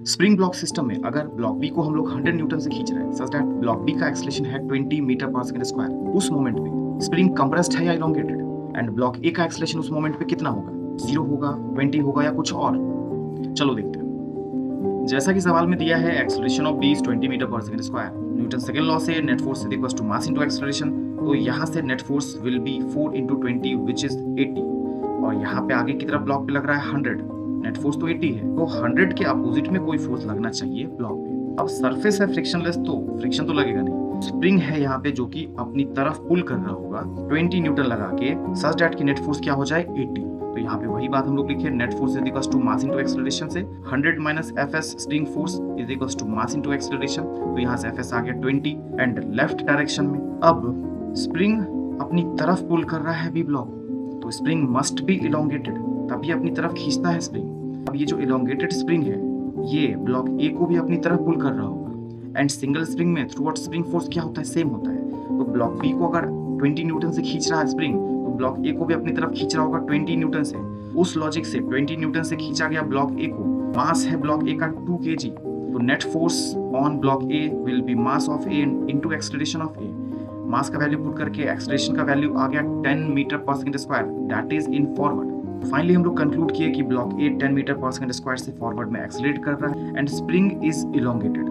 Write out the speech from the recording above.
Spring block system में अगर block B को हम लोग 100 न्यूटन से खींच रहे हैं सच दैट ब्लॉक बी का एक्सेलरेशन है 20 मीटर पर सेकंड स्क्वायर, उस मोमेंट पे स्प्रिंग कंप्रेस्ड है या इलोंगेटेड, एंड ब्लॉक ए का एक्सेलरेशन उस मोमेंट पे कितना होगा, 0 होगा, 20 होगा या कुछ और। चलो देखते हैं। जैसा कि सवाल में दिया है acceleration of B is 20 metre पर second square, Newton second law से net force is equal to mass into acceleration, तो यहाँ से net force will be 4 into 20 which is 80, और यहाँ पे आगे की तरफ ब्लॉक पे लग रहा है 100, नेट फोर्स तो 80 है, तो 100 के अपोजिट में कोई फोर्स लगना चाहिए ब्लॉक पे। अब सरफेस है फ्रिक्शनलेस, तो फ्रिक्शन तो लगेगा नहीं। स्प्रिंग है यहाँ पे जो कि अपनी तरफ पुल कर रहा होगा 20 न्यूटन लगा के, सच दैट की नेट फोर्स क्या हो जाए 80। तो यहाँ पे वही बात हम लोग लिखे, net force is equal to mass into acceleration से 100 minus FS spring force is equal to mass into acceleration, तो यहाँ से एफएस आ गया 20 एंड लेफ्ट डायरेक्शन में। अब स्प्रिंग अपनी तरफ पुल कर रहा है बी ब्लॉक, तो स्प्रिंग मस्ट बी इलोंगेटेड, तभी अपनी तरफ खींचता है स्प्रिंग। अब ये जो इलोंगेटेड स्प्रिंग है ये ब्लॉक ए को भी अपनी तरफ पुल कर रहा होगा, एंड सिंगल स्प्रिंग में थ्रू आउट स्प्रिंग फोर्स क्या होता है, सेम होता है। तो ब्लॉक बी को अगर 20 न्यूटन से खींच रहा है स्प्रिंग, तो ब्लॉक ए को भी अपनी तरफ खींच रहा होगा 20 न्यूटन से। उस लॉजिक से 20 न्यूटन से खींचा गया ब्लॉक ए को, मास है ब्लॉक ए का 2 kg, तो net force on block A will be mass of A into acceleration of A. Mass का वैल्यू पुट करके एक्सेलरेशन का वैल्यू आ गया 10 मीटर पर second square, that is in forward. Finally हम लोग कंक्लूड किए कि ब्लॉक ए 10 मीटर पर सेकंड स्क्वायर से फॉरवर्ड में एक्सेलरेट कर रहा है एंड स्प्रिंग इज इलोंगेटेड।